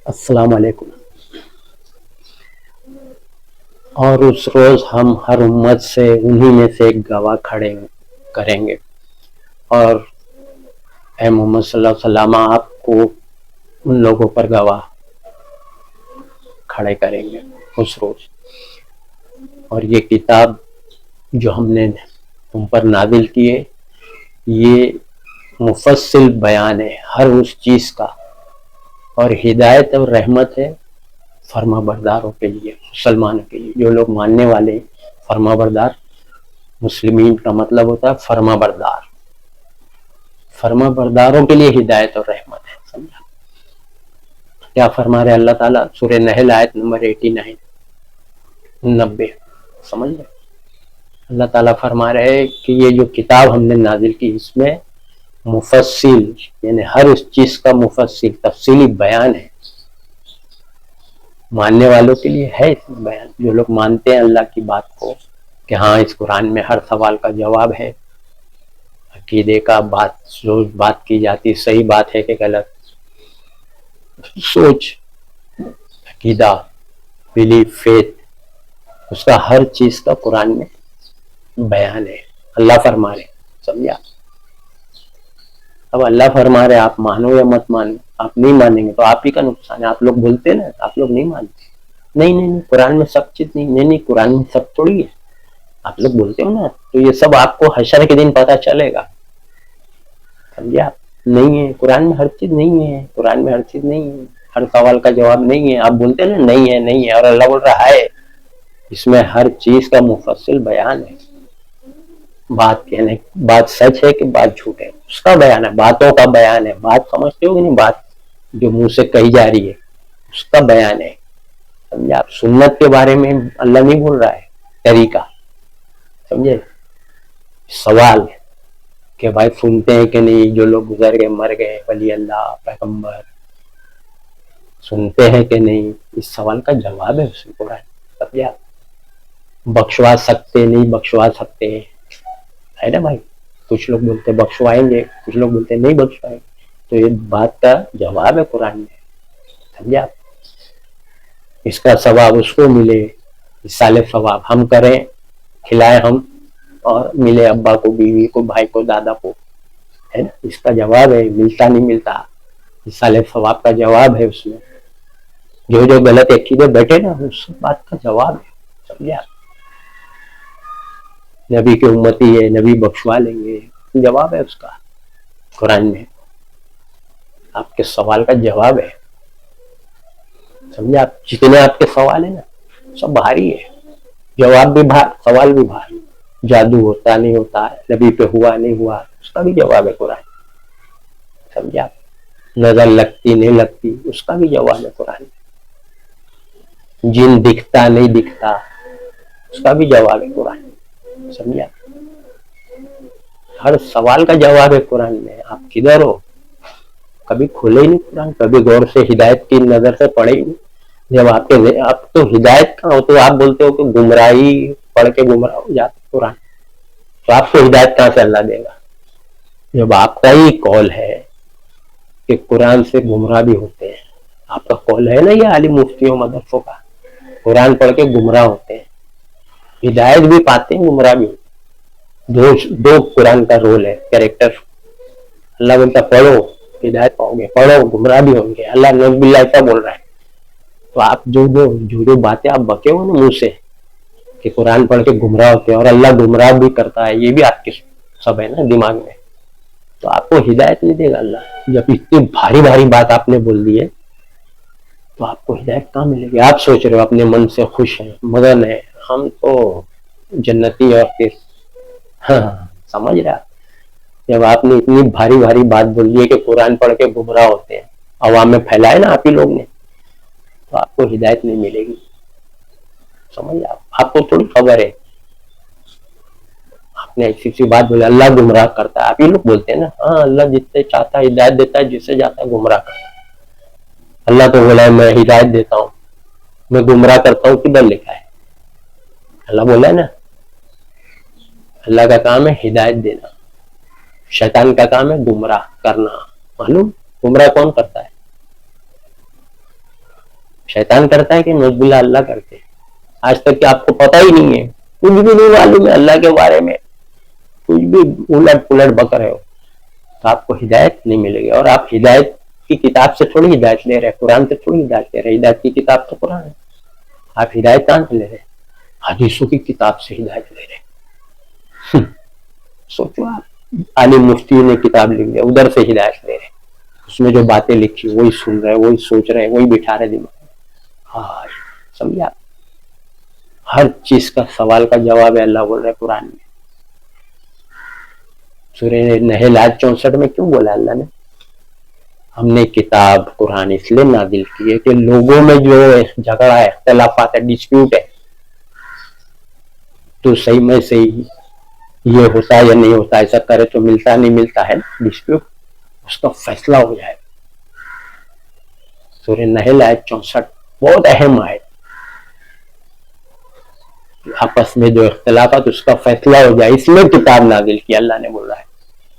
السلام علیکم۔ اور اس روز ہم ہر امت سے انہی میں سے ایک گواہ کھڑے کریں گے، اور اے محمد صلی اللہ علیہ وسلم آپ کو ان لوگوں پر گواہ کھڑے کریں گے اس روز۔ اور یہ کتاب جو ہم نے تم پر نازل کی ہے، یہ مفصل بیان ہے ہر اس چیز کا، اور ہدایت اور رحمت ہے فرما برداروں کے لیے، مسلمانوں کے لیے، جو لوگ ماننے والے ہیں۔ فرما بردار، مسلمین کا مطلب ہوتا ہے فرما بردار۔ فرما برداروں کے لیے ہدایت اور رحمت ہے، سمجھا؟ کیا فرما رہے اللہ تعالیٰ؟ سورہ نحل آیت نمبر 89 90، سمجھ لیں۔ اللہ تعالیٰ فرما رہے ہیں کہ یہ جو کتاب ہم نے نازل کی، اس میں مفصل، یعنی ہر اس چیز کا مفصل تفصیلی بیان ہے۔ ماننے والوں کے لیے ہے اس میں بیان، جو لوگ مانتے ہیں اللہ کی بات کو، کہ ہاں اس قرآن میں ہر سوال کا جواب ہے، عقیدے کا بات کی جاتی، صحیح بات ہے کہ غلط، سوچ، عقیدہ، بلیف، فیتھ، اس کا ہر چیز کا قرآن میں بیان ہے۔ اللہ فرما رہے، سمجھا؟ اب اللہ فرما رہے آپ مانو یا مت مانو، آپ نہیں مانیں گے تو آپ ہی کا نقصان ہے۔ آپ لوگ بولتے نا، آپ لوگ نہیں مانتے، نہیں قرآن میں سب چیز نہیں، قرآن میں سب تھوڑی ہے، آپ لوگ بولتے ہو نا، تو یہ سب آپ کو حشر کے دن پتہ چلے گا، سمجھا؟ نہیں ہے قرآن میں ہر چیز، نہیں ہے قرآن میں ہر چیز، نہیں ہے ہر سوال کا جواب، نہیں ہے۔ آپ بولتے ہیں نا نہیں ہے، اور اللہ بول رہا ہے اس میں ہر چیز کا مفصل بیان ہے۔ بات کہنے، بات سچ ہے کہ بات جھوٹ ہے، اس کا بیان ہے، باتوں کا بیان ہے۔ بات سمجھتے ہو کہ نہیں؟ بات جو منہ سے کہی جا رہی ہے اس کا بیان ہے، سمجھا؟ سنت کے بارے میں اللہ نہیں بول رہا ہے، طریقہ، سمجھے؟ سوال کہ بھائی سنتے ہیں کہ نہیں، جو لوگ گزر گئے، مر گئے، ولی اللہ، پیغمبر، سنتے ہیں کہ نہیں؟ اس سوال کا جواب ہے اس میں قرآن، سمجھا؟ بخشوا سکتے نہیں بخشوا سکتے ہے نا بھائی؟ کچھ لوگ بولتے بخشوائیں گے، کچھ لوگ بولتے نہیں بخشوائیں گے، تو یہ بات کا جواب ہے قرآن میں، سمجھا؟ اس کا ثواب اس کو ملے، مثال ثواب ہم کریں، کھلائیں ہم، اور ملے ابا کو، بیوی کو، بھائی کو، دادا کو، ہے نا؟ اس کا جواب ہے، ملتا نہیں ملتا، مثال ثواب کا جواب ہے اس میں۔ جو غلط عقیدے بیٹھے نا، اس بات کا جواب ہے، سمجھا؟ نبی کی امتی ہے، نبی بخشوا لیں گے، جواب ہے اس کا قرآن میں، آپ کے سوال کا جواب ہے، سمجھا؟ جتنے آپ کے سوال ہیں نا سب بھاری ہے، جواب بھی بھار، سوال بھی بھار۔ جادو ہوتا نہیں ہوتا، نبی پہ ہوا نہیں ہوا، اس کا بھی جواب ہے قرآن، سمجھا؟ نظر لگتی نہیں لگتی، اس کا بھی جواب ہے قرآن۔ جن دکھتا نہیں دکھتا، اس کا بھی جواب ہے قرآن، سمجھا؟ ہر سوال کا جواب ہے قرآن میں۔ آپ کدھر ہو؟ کبھی کھولے ہی نہیں قرآن، کبھی غور سے ہدایت کی نظر سے پڑھے ہی نہیں۔ جب آپ تو ہدایت کا ہو تو آپ بولتے ہو کہ گمراہی پڑھ کے گمراہ ہو جاتے قرآن، تو آپ کو ہدایت کہاں سے اللہ دے گا؟ جب آپ کا ہی قول ہے کہ قرآن سے گمراہ بھی ہوتے ہیں، آپ کا قول ہے نا یہ عالم مفتیوں مدرسوں کا، قرآن پڑھ کے گمراہ ہوتے ہیں، ہدایت بھی پاتے ہیں، گمراہ بھی ہوتے ہیں۔ دو قرآن کا رول ہے، کریکٹر۔ اللہ بولتا پڑھو ہدایت پاؤ گے، پڑھو گمراہ بھی ہوں گے، اللہ نعوذ باللہ ایسا بول رہا ہے۔ تو آپ جو باتیں آپ بکے ہو نا منہ سے کہ قرآن پڑھ کے گمراہ ہوتے ہیں اور اللہ گمراہ بھی کرتا ہے، یہ بھی آپ کی سب ہے نا دماغ میں، تو آپ کو ہدایت نہیں دے گا اللہ۔ جب اتنی بھاری بھاری بات آپ نے بول دی ہے تو آپ کو ہدایت کہاں ملے گی؟ آپ سوچ رہے ہو اپنے من سے خوش ہیں، مگن ہیں، ہم تو جنتی اور پھر ہاں سمجھ رہا۔ جب آپ نے اتنی بھاری بھاری بات بول دی ہے کہ قرآن پڑھ کے گمراہ ہوتے ہیں، عوام میں پھیلائے نا آپ ہی لوگ نے، تو آپ کو ہدایت نہیں ملے گی، سمجھ آپ کو تھوڑی خبر ہے۔ آپ نے ایسی سی بات بولی اللہ گمراہ کرتا ہے، آپ ہی لوگ بولتے ہیں نا، ہاں اللہ جتنے چاہتا ہے ہدایت دیتا ہے، جسے جاتا ہے گمراہ کرتا ہے۔ اللہ تو بولا ہے میں ہدایت دیتا ہوں، میں گمراہ کرتا ہوں، کدھر لکھا ہے؟ اللہ بولا ہے نا، اللہ کا کام ہے ہدایت دینا، شیطان کا کام ہے گمراہ کرنا۔ معلوم گمراہ کون کرتا ہے؟ शैतान करता है कि नौजुबिल्ला अल्लाह करते हैं। आज तक कि आपको पता ही नहीं है, कुछ भी नहीं मालूम है अल्लाह के बारे में, कुछ भी उलट पुलट बक रहे हो, तो आपको हिदायत नहीं मिलेगी। और आप हिदायत की किताब से थोड़ी हिदायत ले रहे हैं, कुरान से थोड़ी हिदायत ले रहे हैं। हिदायत की किताब तो कुरान है, आप हिदायत कहां से ले रहे हैं? हदीसों की किताब से हिदायत ले रहे हैं। सोचो आप, आलिम मुफ्ती ने किताब लिख दिया, उधर से हिदायत ले रहे हैं, उसमें जो बातें लिखी वही सुन रहे, वही सोच रहे, वही बिठा रहे दिमाग में। हाँ, समझा? हर चीज का सवाल का जवाब है, अल्लाह बोल रहे कुरान में। सूरह नहल आयत 64 में क्यों बोला अल्लाह ने? हमने किताब कुरान इसलिए नाजिल की है कि लोगों में जो झगड़ा है, इख्तिलाफात है, डिस्प्यूट है, तो सही में सही ये होता है या नहीं होता, ऐसा करे तो मिलता नहीं मिलता है डिस्प्यूट, उसका फैसला हो जाए। सूरह नहल आयत 64 बहुत अहम आयत, आपस में जो इख्तिलाफात उसका फैसला हो जाए, इसमें किताब नाजिल की अल्लाह ने बोला है।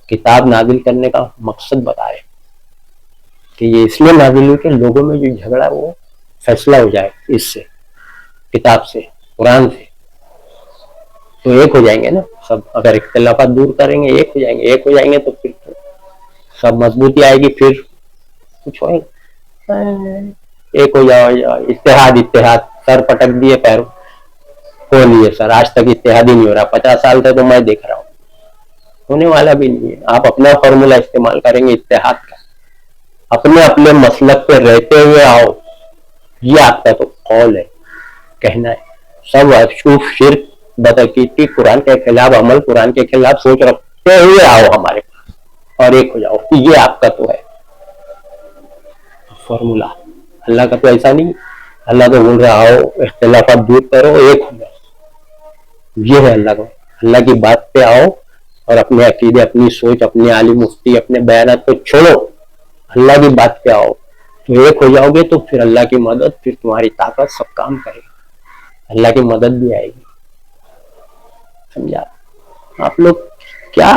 किताब नाजिल करने का मकसद बता रहे कि ये इसलिए नाजिल हुई कि लोगों में जो झगड़ा वो फैसला हो जाए, इससे किताब से, कुरान से, तो एक हो जाएंगे ना सब। अगर इख्तिलाफात दूर करेंगे एक हो जाएंगे, एक हो जाएंगे तो फिर तो सब मजबूती आएगी, फिर कुछ होएगा। एक हो जाओ, इत्तेहाद इत्तेहाद, सर पटक दिए पैरों हो लिए सर, आज तक इत्तेहाद ही नहीं हो रहा, 50 साल से तो मैं देख रहा हूँ, होने वाला भी नहीं है। आप अपना फॉर्मूला इस्तेमाल करेंगे इत्तेहाद का, अपने अपने मसलक पे रहते हुए आओ, ये आपका तो कौल है, कहना है। सब अशूफ शिर्क बदअकीदगी, कुरान के खिलाफ अमल, कुरान के खिलाफ सोच रखते हुए आओ हमारे पास और एक हो जाओ, ये आपका तो है फॉर्मूला। अल्लाह का तो ऐसा नहीं, अल्लाह तो बोल रहा आओ इख्तिलाफात दूर करो, एक हो जाओ, ये है अल्लाह का। अल्लाह की बात पे आओ और अपने अकीदे, अपनी सोच, अपने आलिम मुफ्ती, अपने बयानात को छोड़ो, अल्लाह की बात पे आओ, तो एक हो जाओगे। तो फिर अल्लाह की मदद, फिर तुम्हारी ताकत सब काम करेगी, अल्लाह की मदद भी आएगी। समझा? आप लोग क्या,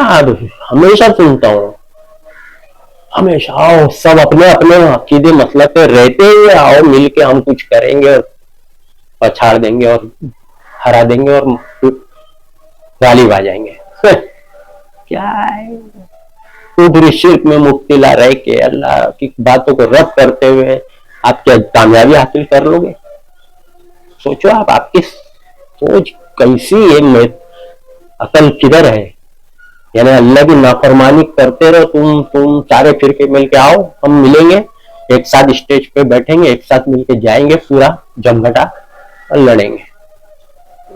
हमेशा सुनता हूँ, हमेशा आओ सब अपने अपने अकीदे मसला पे रहते हुए आओ, मिलके हम कुछ करेंगे और पछाड़ देंगे और हरा देंगे और गालिब आ जाएंगे। क्या है, कुफर शिर्क में मुब्तला रह के अल्लाह की बातों को रद्द करते हुए आप क्या कामयाबी हासिल कर लोगे? सोचो आप, आपकी सोच कैसी है, अकल किधर है? यानी अल्लाह की नाफरमानी करते रहो, तुम सारे फिरके मिलके आओ, हम मिलेंगे एक साथ, स्टेज पे बैठेंगे, एक साथ मिलके जाएंगे, पूरा जमघटा और लड़ेंगे।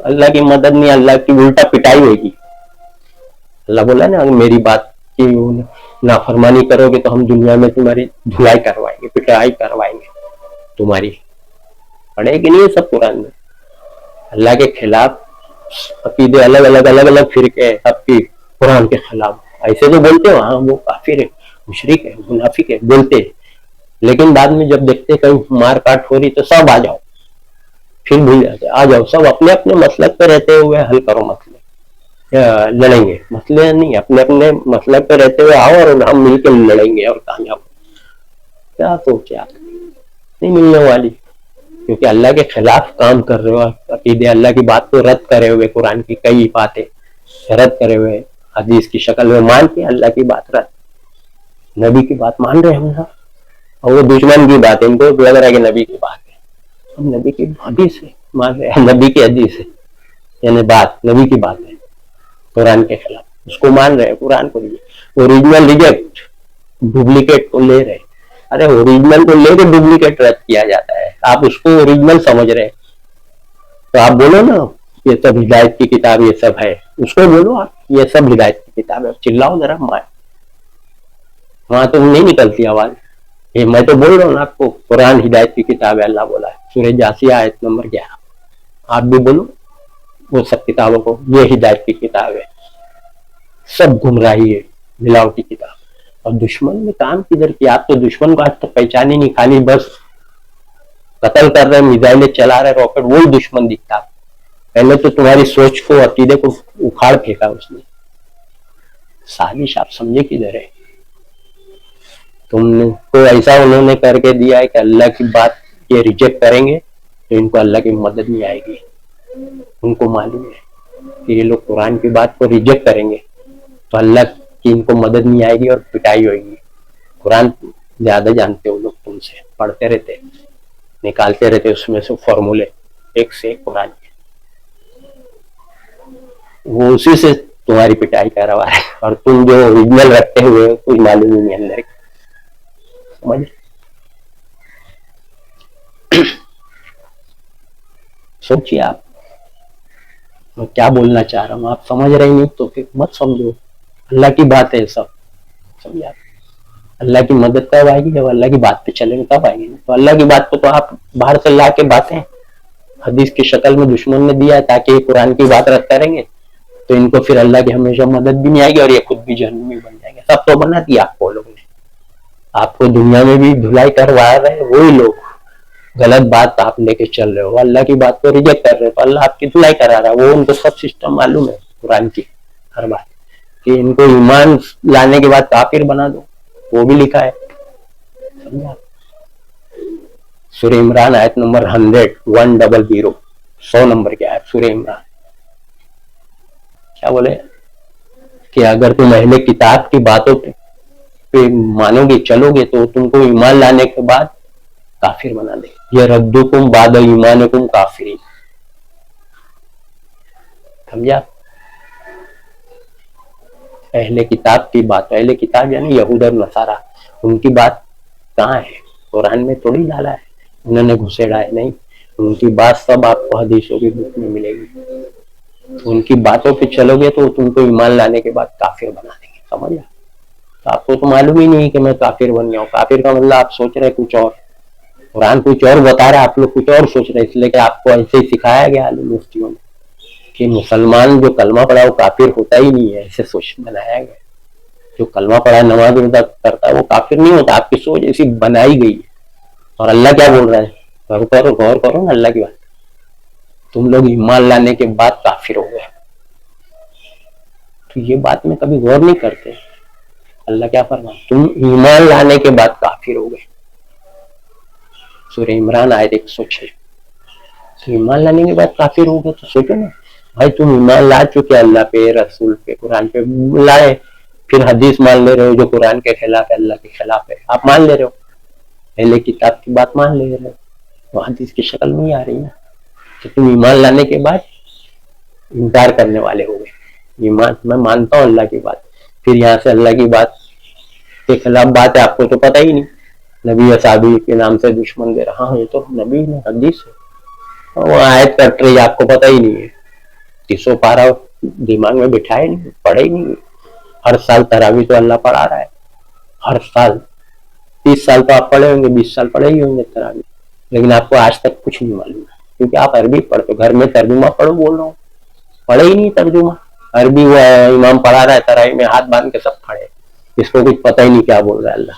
अल्लाह की मदद नहीं, अल्लाह की उल्टा पिटाई होगी। अल्लाह बोला ना, मेरी बात की नाफरमानी करोगे तो हम दुनिया में तुम्हारी धुलाई करवाएंगे, पिटाई करवाएंगे तुम्हारी। पढ़ेगी नहीं सब कुरान में? अल्लाह के खिलाफ अकीदे अलग अलग अलग अलग फिरके सबकी कुरान के खिलाफ, ऐसे तो बोलते हो हाँ वो काफिर है, मुशरिक है, मुनाफिक है, बोलते हैं, लेकिन बाद में जब देखते कहीं मार काट हो रही तो सब आ जाओ, फिर भूल जाते, आ जाओ सब अपने अपने मसलक पे रहते हुए हल करो मसले, लड़ेंगे, मसले नहीं, अपने अपने मसलक पे रहते हुए आओ और हम मिलकर लड़ेंगे और कामयाब। क्या सोचे आप, नहीं मिलने वाली, क्योंकि अल्लाह के खिलाफ काम कर रहे हो, अकीदे अल्लाह की बात को रद्द करे हुए, कुरान की कई बातें रद्द करे हुए, हदीस की शक्ल में मान के अल्लाह की बात रद्द, नबी की बात मान रहे हम ना, और वो दुश्मन की बात है, इनको लग रहा है कि नबी की बात है, हम नबी की हदीस है मान रहे हैं, नबी की हदीस है, यानी बात नबी की बात है, कुरान के खिलाफ उसको मान रहे हैं, कुरान को ओरिजिनल रिजेक्ट, डुप्लीकेट को ले रहे। अरे ओरिजिनल को लेके डुप्लीकेट रद्द किया जाता है, आप उसको ओरिजिनल समझ रहे हैं, तो आप बोलो ना ये सब हिदायत की किताब ये सब है, उसको बोलो आप ये सब हिदायत की किताब है, चिल्लाओ जरा, वहां तो नहीं निकलती आवाज, ये मैं तो बोल रहा हूँ ना आपको, कुरान हिदायत की किताब है, अल्लाह बोला है सूरह जासिया आयत नंबर 11, आप भी बोलो वो सब किताबों को, ये हिदायत की किताब है, सब गुमराही है, मिलावटी किताब। और दुश्मन ने काम किधर किया? आप तो दुश्मन को आज तक पहचान ही नहीं, खाली बस कत्ल कर रहे, मिसाइलें चला रहे, रॉकेट, वही दुश्मन दिखता। पहले तो तुम्हारी सोच को, अकीदे को उखाड़ फेंका उसने, साजिश आप समझे किधर है? तुमने तो ऐसा उन्होंने करके दिया है कि अल्लाह की बात ये रिजेक्ट करेंगे तो इनको अल्लाह की मदद नहीं आएगी। उनको मालूम है कि ये लोग कुरान की बात को रिजेक्ट करेंगे तो अल्लाह की इनको मदद नहीं आएगी और पिटाई होगी। कुरान ज्यादा जानते हो लोग तुमसे, पढ़ते रहते, निकालते रहते उसमें से फॉर्मूले एक से एक कुरान के, वो उसी से तुम्हारी पिटाई करवा है और तुम जो ओरिजिनल रखते हुए कोई मालूम ही नहीं अंदर। समझ? सोचिए आप मैं क्या बोलना चाह रहा हूँ, आप समझ रहे नहीं तो फिर मत समझो। अल्लाह की बात है सब, समझे? अल्लाह की मदद कब आएगी? जब अल्लाह की बात पे चलेंगे तब आएगी। तो अल्लाह की बात को तो आप बाहर से ला के बातें हदीस की शक्ल में दुश्मन ने दिया ताकि ये कुरान की बात रखते रहेंगे तो इनको फिर अल्लाह की हमेशा मदद भी नहीं आएगी और ये खुद भी जहन्नमी बन जाएंगे। सब तो बना दिया आपको लोगों ने, आपको दुनिया में भी धुलाई करवा रहे वही लोग। गलत बात आप लेके चल रहे हो, अल्लाह की बात को रिजेक्ट कर रहे हो तो अल्लाह आपकी धुलाई करा रहा है। वो उनको सब सिस्टम मालूम है कुरान की हर बात कि इनको ईमान लाने के बाद काफिर बना दो, वो भी लिखा है। समझा? सूरह इमरान आयत नंबर 100 नंबर की आयत सूरह इमरान क्या बोले कि अगर तुम अहले किताब की बातों पे मानोगे चलोगे तो तुमको ईमान लाने के बाद काफिर बना दे। ये रद्दुकुम बाद ईमानुकुम काफिरीन। समझा? अहले किताब की बात, अहले किताब यानी यहूद और नसारा, उनकी बात कहाँ है? कुरान में थोड़ी डाला है, उन्होंने घुसेड़ा है नहीं। उनकी बात सब आपको हदीसों की बुक में मिलेगी। उनकी बातों पे चलोगे तो तुमको ईमान लाने के बाद काफिर बना देंगे। समझ? तो आपको तो मालूम ही नहीं कि मैं काफिर बन गया हूँ। काफिर का मतलब आप सोच रहे कुछ और, कुरान कुछ और बता रहा है, आप लोग कुछ और सोच रहे, इसलिए कि आपको ऐसे ही सिखाया गया मुफ्तियों ने कि मुसलमान जो कलमा पढ़ा वो काफिर होता ही नहीं है, ऐसे सोच बनाया गया। जो कलमा पढ़ा नमाज रोजा करता है वो काफिर नहीं होता, आपकी सोच ऐसी बनाई गई है। और अल्लाह क्या बोल रहा है? गौर करो ना अल्लाह की बात। तुम लोग ईमान लाने के बाद काफिर हो गए, तो ये बात में कभी गौर नहीं करते। अल्लाह क्या फरमा? तुम ईमान लाने के बाद काफिर हो गए। सूरह इमरान आयत 106। तो ईमान लाने के बाद काफिर हो गए तो सोचो ना भाई, तुम ईमान ला चुके अल्लाह पे, रसूल पे, कुरान पे लाए, फिर हदीस मान ले रहे हो जो कुरान के खिलाफ है, अल्लाह के खिलाफ है, आप मान ले रहे हो। पहले किताब की बात मान ले रहे हो, वो हदीस की शक्ल में ही आ रही है। तो तुम ईमान लाने के बाद इनकार करने वाले हो गए। ईमान मैं मानता हूँ अल्लाह की बात, फिर यहाँ से अल्लाह की बात के खिलाफ बात है, आपको तो पता ही नहीं। नबी असाबी के नाम से दुश्मन दे रहा, हाँ ये तो नबी ने हदीस है, वो आयत कट रही, आपको पता ही नहीं है। 300 पारा दिमाग में बिठाए नहीं, पढ़े ही नहीं। हर साल तरावी तो अल्लाह पढ़ा रहा है, हर साल 30 साल तो आप पढ़े होंगे, 20 साल पढ़े ही होंगे तरावी, लेकिन आपको आज तक कुछ नहीं मालूम है क्योंकि आप अरबी पढ़ते हो। घर में तर्जुमा पढ़ो बोल रहा हूँ, पढ़े ही नहीं तर्जुमा। अरबी वो इमाम पढ़ा रहा है तरावी में हाथ बांध के सब खड़े, इसको कुछ पता ही नहीं क्या बोल रहा है अल्लाह,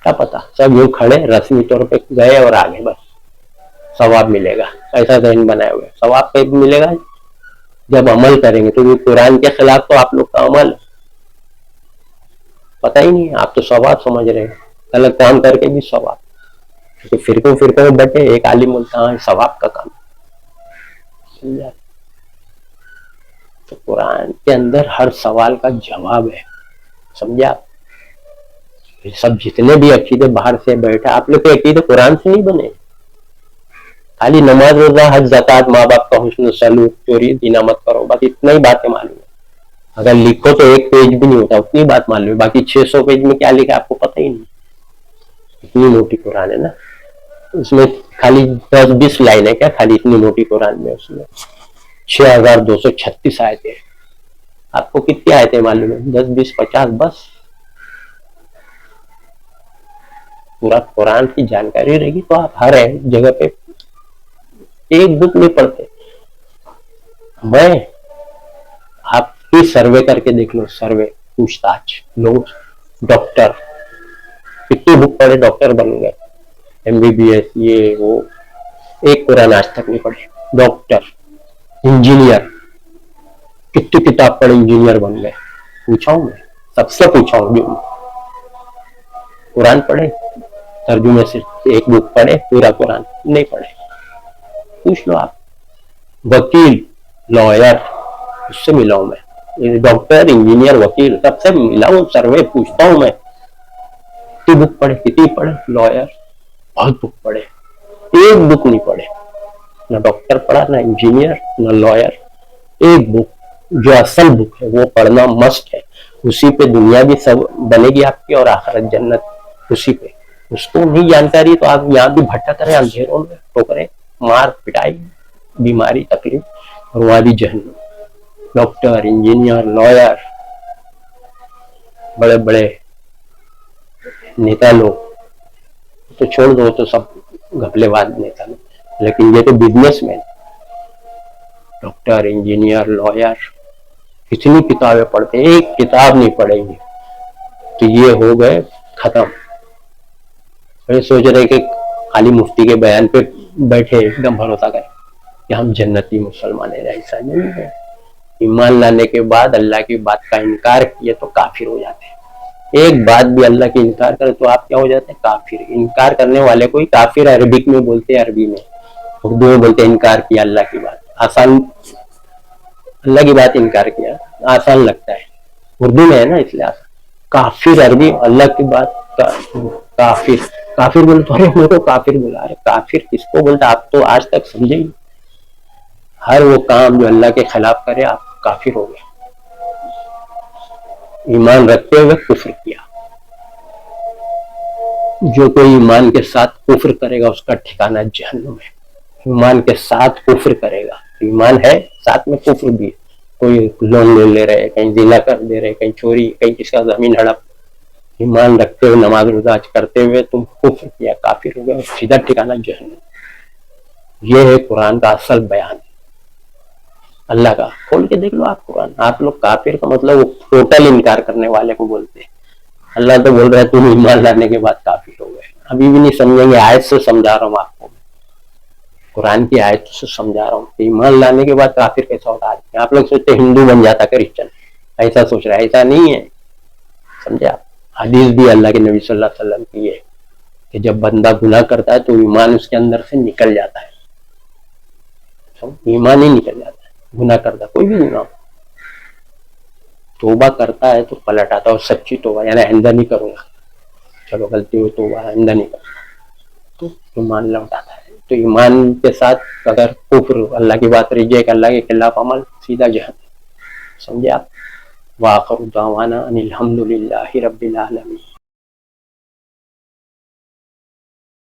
क्या पता। सब यूं खड़े रस्मी तौर पे गए और आगे, बस सवाब मिलेगा, ऐसा जहन बनाए हुए। सवाब पे मिलेगा जब अमल करेंगे, तो ये कुरान के खिलाफ तो आप लोग का अमल पता ही नहीं है, आप तो सवाब समझ रहे हैं, गलत काम करके भी सवाब। तो फिरकों में बटे, एक आलिम बोलता है सवाब का काम। समझा? तो कुरान के अंदर हर सवाल का जवाब है। समझा? सब जितने भी अकीदे बाहर से बैठे, आप लोग के अकीदे कुरान से नहीं बने। खाली नमाज रोजा हज ज़कात माँ बाप का हुस्न सलूक चोरी जीना मत करो, बस इतना ही बातें मालूम है। अगर लिखो तो एक पेज भी नहीं होता, उतनी बात मालूम है। बाकी 600 पेज में क्या लिखा आपको पता ही नहीं। इतनी मोटी कुरान है ना, उसमें खाली 10-20 लाइन है क्या, खाली इतनी मोटी कुरान में उसमें 6236 आयतें। आपको कितनी आयतें मालूम है? 10, 20, 50 बस। पूरा कुरान की जानकारी रहेगी तो आप हर जगह पे एक बुक नहीं पढ़ते। मैं आप ही सर्वे करके देख लो, सर्वे पूछताछ, लोग डॉक्टर कितनी बुक पढ़े डॉक्टर बन गए, MBBS ये वो, एक कुरान आज तक नहीं पढ़े। डॉक्टर, इंजीनियर कितनी किताब पढ़े इंजीनियर बन गए। पूछा हूं मैं, सबसे पूछा हूं, कुरान पढ़े तर्जुमे से एक बुक पढ़े, पूरा कुरान नहीं पढ़े। पूछ लो आप, वकील, लॉयर, उससे मिला हूं मैं, डॉक्टर, इंजीनियर, वकील, सबसे मिला हूं, सर्वे पूछता हूं मैं। कितनी बुक पढ़े, कितनी पढ़े? लॉयर बहुत बुक पढ़े, एक बुक नहीं पढ़े, ना डॉक्टर पढ़ा, ना इंजीनियर, ना लॉयर। एक बुक जो असल बुक है वो पढ़ना मस्ट है। उसी पे दुनिया भी सब बनेगी आपकी और आखिरत जन्नत उसी पे। उसको नहीं जानकारी तो आप यहाँ भी भटक रहे, अंधेरों में ठोकरे, मार पिटाई, बीमारी, तकलीफ, और वहां भी जहन्नम। डॉक्टर, इंजीनियर, लॉयर, बड़े बड़े नेता लोग तो छोड़ दो, तो सब घपलेबाज नेता लोग, लेकिन ये तो बिजनेसमैन, डॉक्टर, इंजीनियर, लॉयर, कितनी किताबें पढ़ते, एक किताब नहीं पढ़ेंगे तो ये हो गए खत्म। तो सोच रहे कि खाली मुफ्ती के बयान पे बैठे एकदम भरोसा करें कि हम जन्नती मुसलमान हैं, ऐसा नहीं है। ईमान लाने के बाद अल्लाह की बात का इनकार किए तो काफिर हो जाते हैं। एक बात भी अल्लाह की इनकार करे तो आप क्या हो जाते हैं? काफिर। इनकार करने वाले को ही काफिर अरबिक में बोलते हैं, अरबी में, उर्दू में बोलते हैं इनकार किया अल्लाह की बात। आसान, अल्लाह की बात इनकार किया आसान लगता है, उर्दू में है ना इसलिए आसान। काफिर अरबी, अल्लाह की बात काफिर। काफिर बोले तो अरे मेरे को काफिर बोला, अरे काफिर किसको बोलता? आप तो आज तक समझे ही। हर वो काम जो अल्लाह के खिलाफ करे आप काफिर हो गए। ईमान रखते हुए कुफ्र किया। जो कोई ईमान के साथ कुफ्र करेगा उसका ठिकाना जहन्नुम है। ईमान के साथ कुफ्र करेगा, ईमान है साथ में कुफ्र भी। कोई लोन ले रहे, कहीं जिला कर दे रहे, कहीं चोरी, कहीं किसका जमीन हड़प, ईमान रखते हुए नमाज रोजा करते हुए तुम कुफ्र किया, काफिर हो गए, सीधा ठिकाना जहन्नुम। ये है कुरान का असल बयान। अल्लाह का खोल के देख लो आप कुरान। आप लोग काफिर का मतलब वो टोटल इनकार करने वाले को बोलते हैं। अल्लाह तो बोल रहा है तुम ईमान लाने के बाद काफिर हो गए। अभी भी नहीं समझेंगे, आयत से समझा रहा हूँ आपको, कुरान की आयत से समझा रहा हूँ। ईमान लाने के बाद काफिर कैसा होता है? आप लोग सोचते हिंदू बन जाता क्रिश्चियन, ऐसा सोच रहा है, ऐसा नहीं है, समझे आप। हदीस भी अल्लाह के नबी सल्लल्लाहु अलैहि वसल्लम की है कि जब बंदा गुनाह करता है तो ईमान उसके अंदर से निकल जाता है। ईमान ही निकल जाता है। गुनाह करता कोई भी गुनाह, तौबा करता है तो पलट आता है, और सच्ची तौबा, यानी आइंदा नहीं करूंगा, चलो गलती हो तौबा, आइंदा नहीं करूंगा, तो ईमान लौटाता है। तो ईमान के साथ अगर कुफ्र, अल्लाह की बात रिजेक्ट, अल्लाह के खिलाफ अमल, सीधा जहन्नम। समझे आप। वाखिर दावाना अनिल हम्दुलिल्लाहि रब्बिल आलमीन।